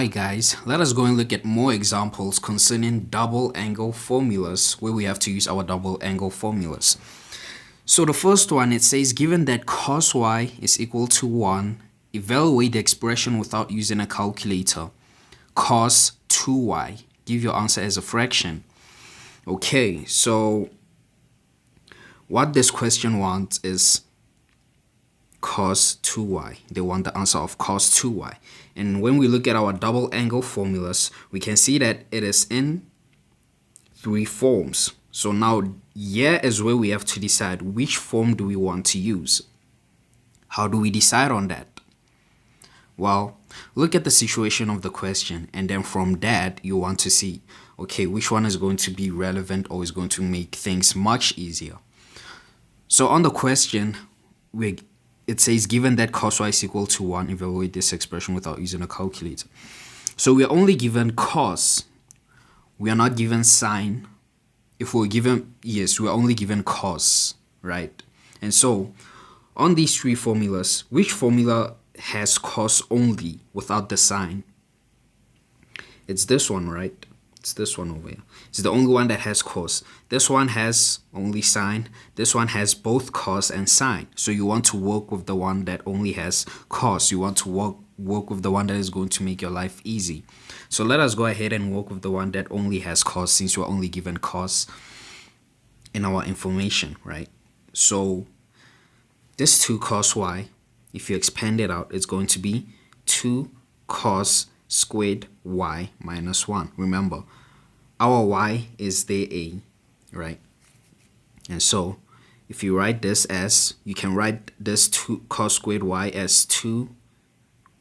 Hi guys, let us go and look at more examples concerning double angle formulas where we have to use our double angle formulas. So the first one, it says given that cos y is equal to 1, evaluate the expression without using a calculator. Cos 2y, give your answer as a fraction. Okay, so what this question wants is cos 2y. They want the answer of cos 2y. And when we look at our double angle formulas, we can see that it is in three forms. So now here is where we have to decide which form do we want to use. How do we decide on that? Well, look at the situation of the question, and then from that you want to see, okay, which one is going to be relevant or is going to make things much easier. So on the question, it says given that cos y is equal to 1, evaluate this expression without using a calculator. So we are only given cos. We are not given sine. If we're given, yes, we're only given cos, right? And so on these three formulas, which formula has cos only without the sine? It's this one, right? It's this one over here. It's the only one that has cos. This one has only sine. This one has both cos and sine. So you want to work with the one that only has cos. You want to work with the one that is going to make your life easy. So let us go ahead and work with the one that only has cos, since we're only given cos in our information, right? So this 2 cos y, if you expand it out, it's going to be 2 cos squared y minus 1. Remember, our y is their a, right? And so if you write this as, you can write this 2 cos squared y as 2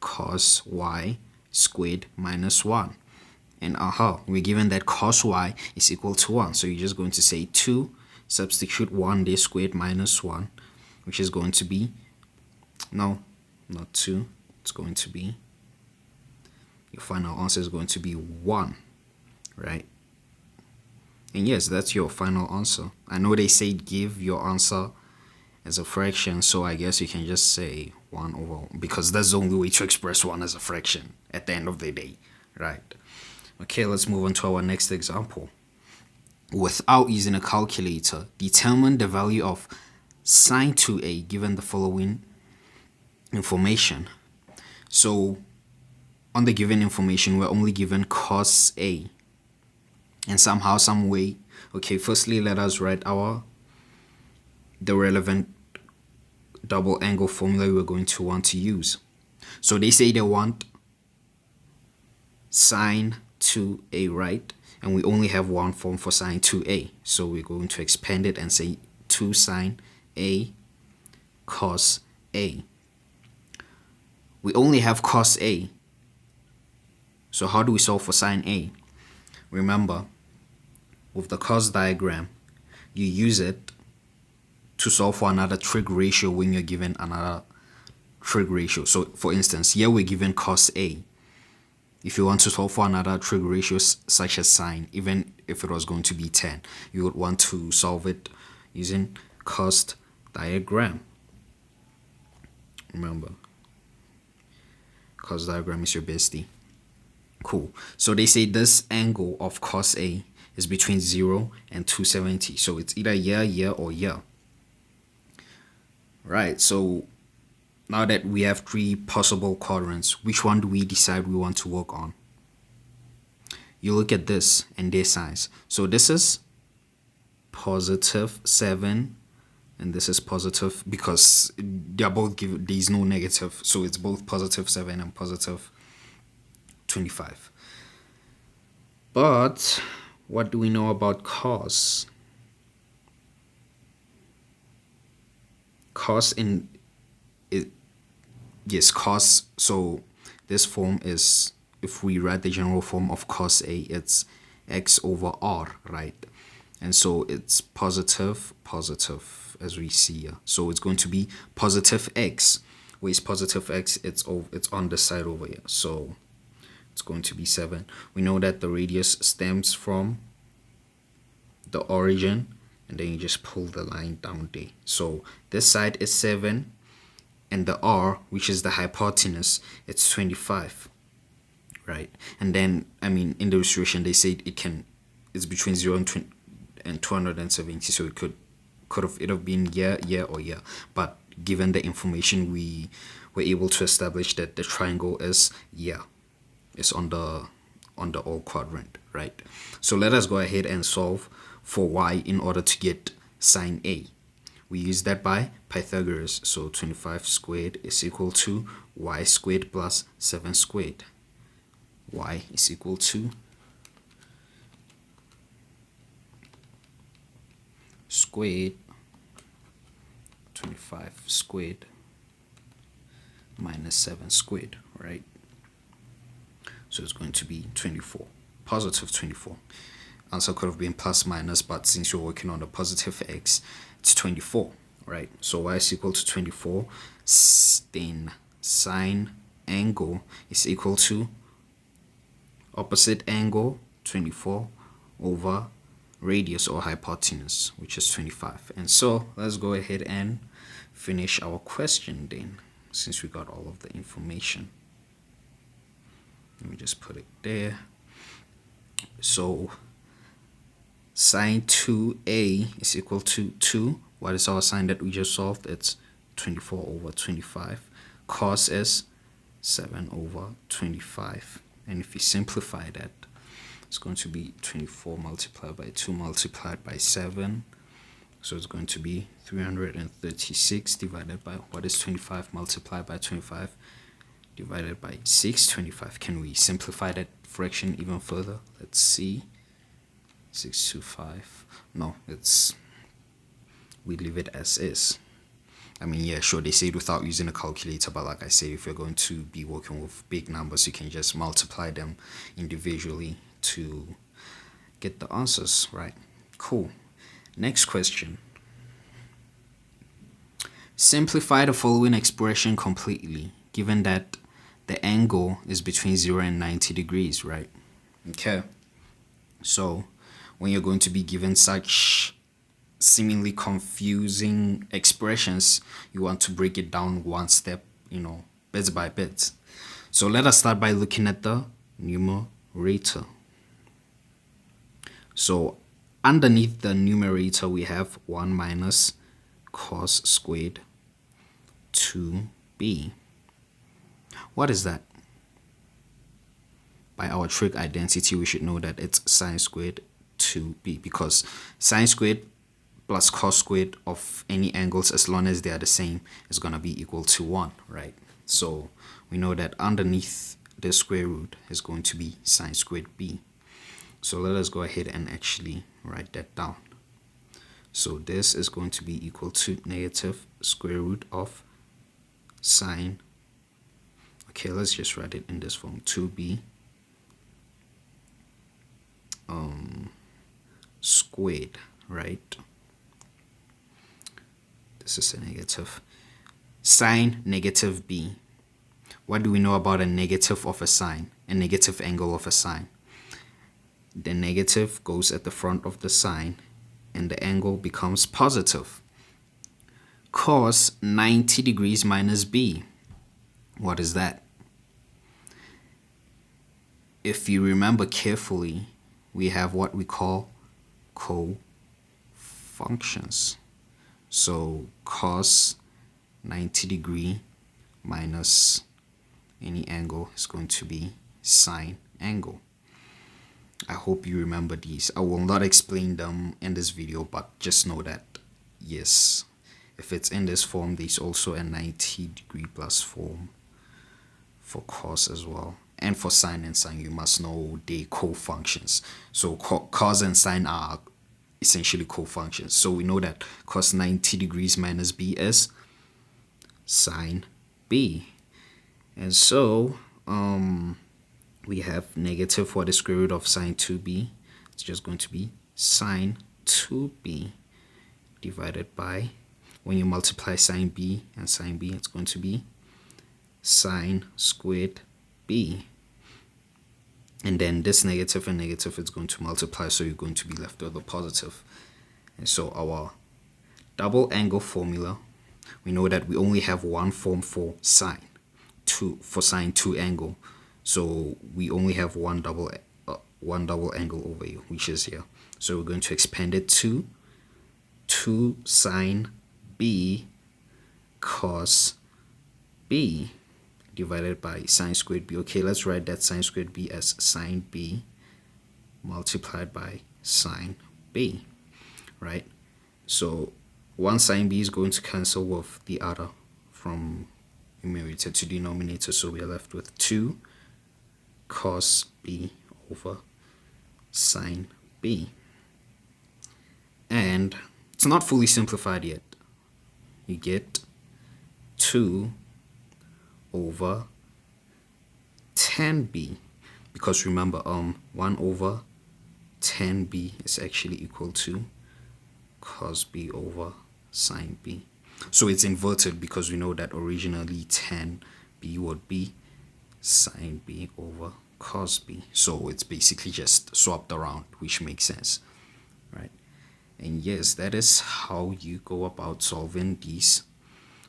cos y squared minus 1. And we're given that cos y is equal to 1. So you're just going to say 2, substitute 1 there squared minus 1, which is going to be, no, not 2, it's going to be, your final answer is going to be 1, right? And yes, that's your final answer. I know they say give your answer as a fraction, so I guess you can just say 1 over, because that's the only way to express 1 as a fraction at the end of the day, right? Okay, let's move on to our next example. Without using a calculator, determine the value of sine 2a given the following information. So on the given information, we're only given cos a. And somehow, some way, okay, firstly, let us write the relevant double angle formula we're going to want to use. So they say they want sine 2a, right? And we only have one form for sine 2a. So we're going to expand it and say 2 sine a cos a. We only have cos a. So how do we solve for sine a? Remember, with the cos diagram, you use it to solve for another trig ratio when you're given another trig ratio. So for instance, here we're given cos a. If you want to solve for another trig ratio such as sine, even if it was going to be 10, you would want to solve it using cos diagram. Remember, cos diagram is your bestie. Cool. So they say this angle of cos A is between 0 and 270. So it's either here, or here. Right. So now that we have 3 possible quadrants, which one do we decide we want to work on? You look at this and their signs. So this is positive 7 and this is positive, because they are both given, there is no negative. So it's both positive 7 and positive 25. But what do we know about cos? Cos in it, yes, cos. So this form is, if we write the general form of cos A, it's x over r, right? And so it's positive as we see here. So it's going to be positive x. Where is positive x? It's on the side over here. So it's going to be 7. We know that the radius stems from the origin, and then you just pull the line down there. So this side is 7, and the r, which is the hypotenuse, it's 25, right? And then, I mean, in the illustration, they said it's between 0 and 270, so it have been year, or year. But given the information, we were able to establish that the triangle is year. It's on the all quadrant, right? So let us go ahead and solve for y in order to get sine A. We use that by Pythagoras. So 25 squared is equal to y squared plus 7 squared. Y is equal to squared 25 squared minus 7 squared, right? So it's going to be 24, positive 24. Answer could have been plus minus, but since you're working on the positive x, it's 24, right? So y is equal to 24. Then sine angle is equal to opposite angle 24 over radius or hypotenuse, which is 25. And so let's go ahead and finish our question then, since we got all of the information. Let me just put it there. So sine 2a is equal to 2. What is our sine that we just solved? It's 24 over 25. Cos is 7 over 25. And if you simplify that, it's going to be 24 multiplied by 2 multiplied by 7. So it's going to be 336 divided by, what is 25 multiplied by 25? Divided by 625. Can we simplify that fraction even further? Let's see. 625. No, we leave it as is. I mean, yeah, sure, they say it without using a calculator, but like I said, if you're going to be working with big numbers, you can just multiply them individually to get the answers, right? Cool. Next question. Simplify the following expression completely, given that the angle is between 0 and 90 degrees, right? Okay. So when you're going to be given such seemingly confusing expressions, you want to break it down one step, bit by bit. So let us start by looking at the numerator. So underneath the numerator, we have 1 minus cos squared 2b. What is that? By our trig identity, we should know that it's sine squared 2b, because sine squared plus cos squared of any angles, as long as they are the same, is going to be equal to 1, right? So we know that underneath the square root is going to be sine squared b. So let us go ahead and actually write that down. So this is going to be equal to negative square root of sine. Okay, let's just write it in this form, 2b squared, right? This is a negative. Sine negative b. What do we know about a negative of a sine? A negative angle of a sine. The negative goes at the front of the sine, and the angle becomes positive. Cos 90 degrees minus b. What is that? If you remember carefully, we have what we call cofunctions. So cos 90 degree minus any angle is going to be sine angle. I hope you remember these. I will not explain them in this video, but just know that, yes, if it's in this form, there's also a 90 degree plus form for cos as well. And for sine and sine, you must know the cofunctions. So cos and sine are essentially cofunctions. So we know that cos 90 degrees minus b is sine b. And so we have negative for the square root of sine 2b. It's just going to be sine 2b divided by, when you multiply sine b and sine b, it's going to be sine squared b. And then this negative and negative is going to multiply, so you're going to be left with a positive. And so our double angle formula, we know that we only have one form for sine, for sine 2 angle. So we only have one double angle over here, which is here. So we're going to expand it to 2 sine b cos b divided by sine squared b. Okay, let's write that sine squared b as sine b multiplied by sine b, right? So one sine b is going to cancel with the other from numerator to denominator, so we are left with 2 cos b over sine b. And it's not fully simplified yet. You get 2 over 10b, because remember 1 over 10b is actually equal to cos b over sine b. So it's inverted because we know that originally 10b would be sine b over cos b. So it's basically just swapped around, which makes sense, right? And yes, that is how you go about solving these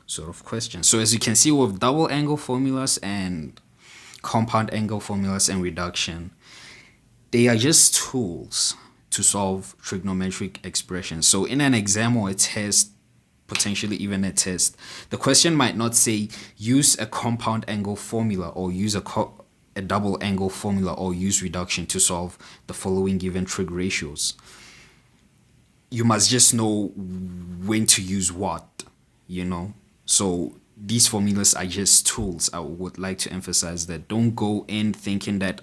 sort of questions. So as you can see, with double angle formulas and compound angle formulas and reduction, they are just tools to solve trigonometric expressions. So in an exam or a test, potentially even a test, the question might not say use a compound angle formula or use a double angle formula or use reduction to solve the following given trig ratios. You must just know when to use what, So these formulas are just tools. I would like to emphasize that. Don't go in thinking that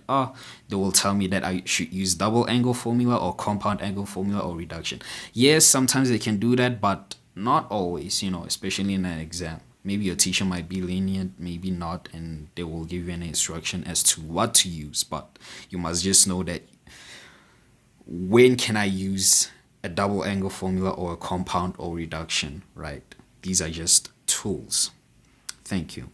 they will tell me that I should use double angle formula or compound angle formula or reduction. Yes, sometimes they can do that, but not always, especially in an exam. Maybe your teacher might be lenient, maybe not, and they will give you an instruction as to what to use. But you must just know that when can I use a double angle formula or a compound or reduction, right? These are just tools. Thank you.